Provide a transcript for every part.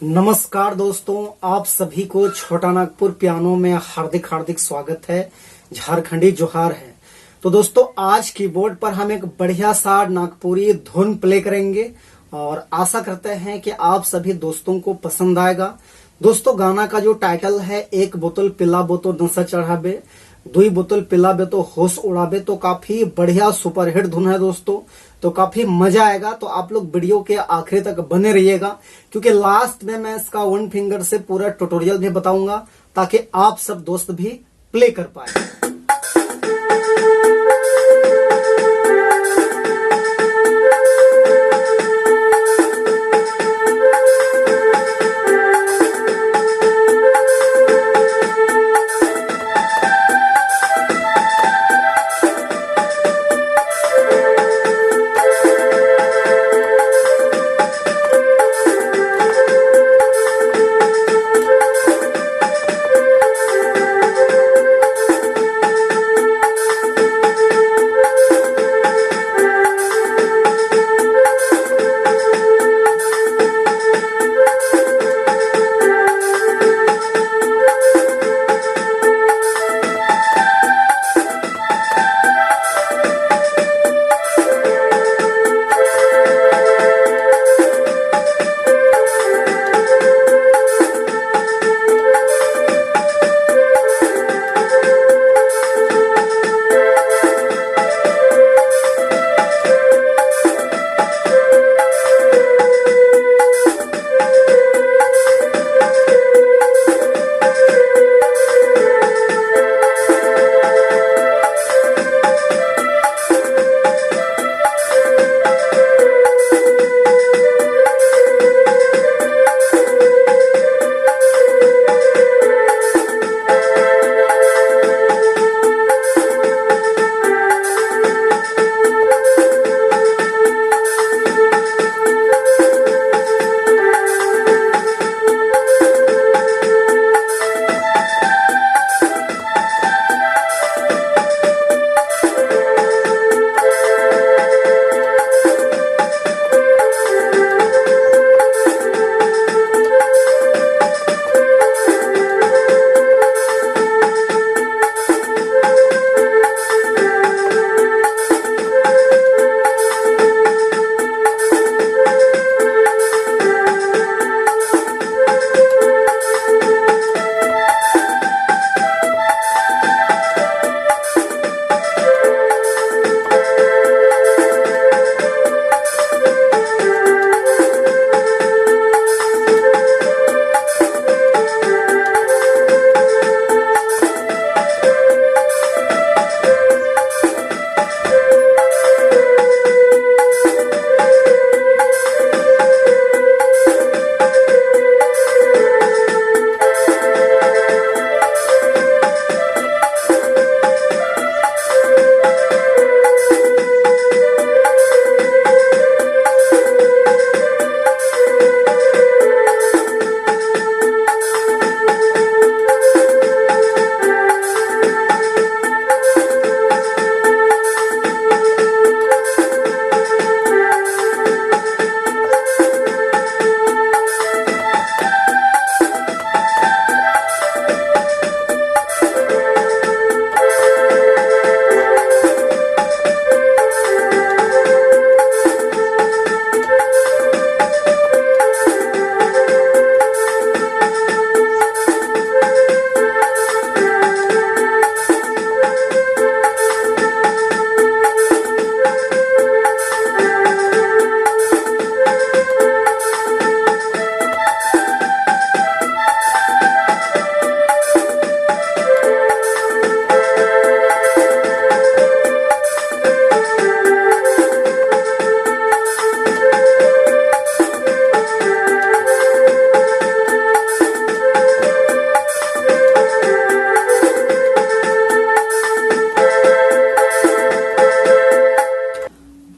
नमस्कार दोस्तों, आप सभी को छोटा नागपुर पियानो में हार्दिक हार्दिक स्वागत है। झारखंडी जोहार है। तो दोस्तों, आज कीबोर्ड पर हम एक बढ़िया सा नागपुरी धुन प्ले करेंगे और आशा करते हैं कि आप सभी दोस्तों को पसंद आएगा। दोस्तों, गाना का जो टाइटल है एक बोतल पिलाबो तो नशा चढ़ाबे, दुई बोतल पिलाबे तो होश उड़ाबे। तो काफी बढ़िया सुपरहिट धुन है दोस्तों, तो काफी मजा आएगा। तो आप लोग वीडियो के आखिरी तक बने रहिएगा, क्योंकि लास्ट में मैं इसका वन फिंगर से पूरा ट्यूटोरियल भी बताऊंगा, ताकि आप सब दोस्त भी प्ले कर पाए।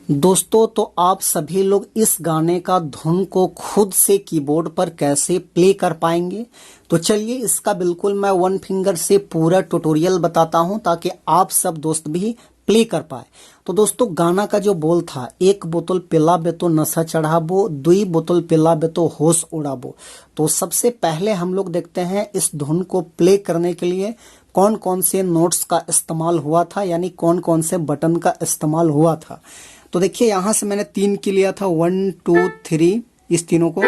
दोस्तों, तो आप सभी लोग इस गाने का धुन को खुद से कीबोर्ड पर कैसे प्ले कर पाएंगे, तो चलिए इसका बिल्कुल मैं वन फिंगर से पूरा ट्यूटोरियल बताता हूं, ताकि आप सब दोस्त भी प्ले कर पाए। तो दोस्तों गाना का जो बोल था, एक बोतल पिलाबे तो नशा चढ़ाबो, दुई बोतल पिलाबे तो होश उड़ाबो। तो सबसे पहले हम लोग देखते हैं इस धुन को प्ले करने के लिए कौन कौन से नोट्स का इस्तेमाल हुआ था, यानी कौन कौन से बटन का इस्तेमाल हुआ था। तो देखिए यहां से मैंने 3 की लिया था, 1 2 3, इस तीनों को।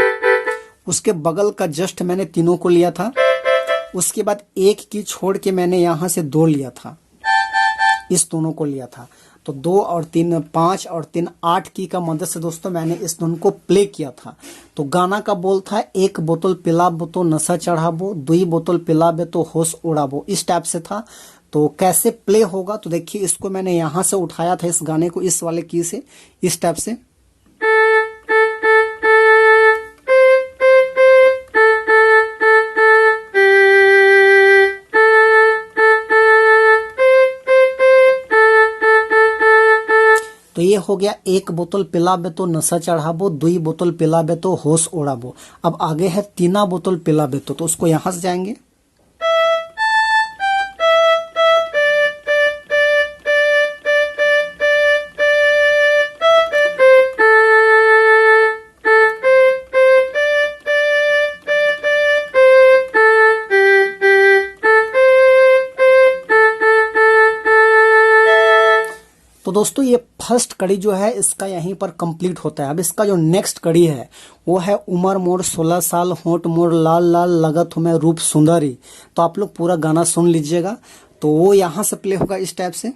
उसके बगल का जस्ट मैंने तीनों को लिया था। उसके बाद 1 की छोड़ के मैंने यहां से 2 लिया था, इस दोनों को लिया था। तो 2 और 3 5 और 3 8 की का मदद से दोस्तों मैंने इस धुन को प्ले किया था। तो गाना का बोल था, एक बोतल पिलाबो तो नशा चढ़ाबो, दुई बोतल पिलाबे तो होश उड़ाबो, इस टाइप से था। तो कैसे प्ले होगा, तो देखिए इसको मैंने यहां से उठाया था, इस गाने को इस वाले की से, इस टाइप से। तो ये हो गया, एक बोतल पिलाबे तो नशा चढ़ाबो, दुई बोतल पिलाबे तो होश उड़ाबो। अब आगे है तीना बोतल पिलाबे तो उसको यहां से जाएंगे। तो दोस्तों ये फर्स्ट कड़ी जो है इसका यहीं पर कंप्लीट होता है। अब इसका जो नेक्स्ट कड़ी है वो है, उमर मोर 16 साल, होंठ मोर लाल लाल, लगत हूं मैं रूप सुंदरी। तो आप लोग पूरा गाना सुन लीजिएगा। तो वो यहां से प्ले होगा इस टाइप से।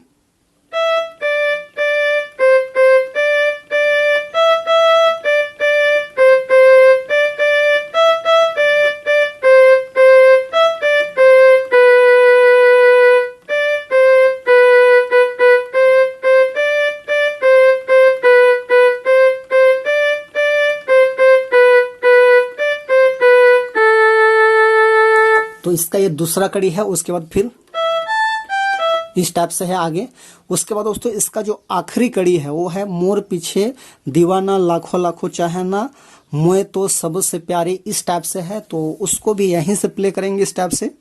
तो इसका ये दूसरा कड़ी है। उसके बाद फिर इस टाइप से है आगे। उसके बाद दोस्तों इसका जो आखिरी कड़ी है वो है, मोर पीछे दीवाना लाखों लाखों चाहे ना, मोए तो सबसे प्यारी, इस टाइप से है। तो उसको भी यहीं से प्ले करेंगे इस टाइप से।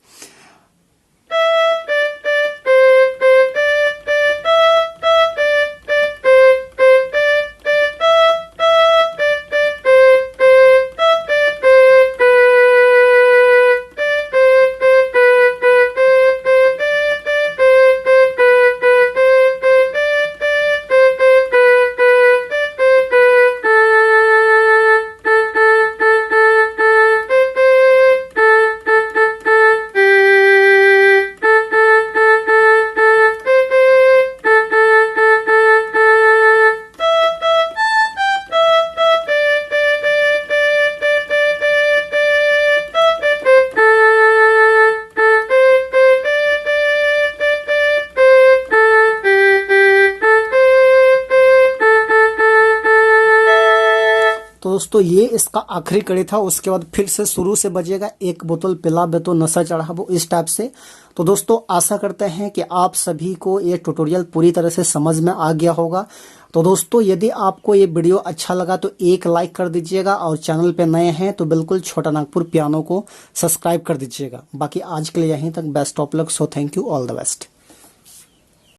तो दोस्तों ये इसका आखिरी कड़ी था। उसके बाद फिर से शुरू से बजेगा, एक बोतल पिलाबे तो नशा चढ़ाबो, इस टाइप से। तो दोस्तों आशा करते हैं कि आप सभी को ये ट्यूटोरियल पूरी तरह से समझ में आ गया होगा। तो दोस्तों यदि आपको ये वीडियो अच्छा लगा तो एक लाइक कर दीजिएगा, और चैनल पे नए हैं तो बिल्कुल छोटा नागपुर पियानो को सब्सक्राइब कर दीजिएगा। बाकी आज के लिए यहीं तक, best of luck, so thank you, all the best.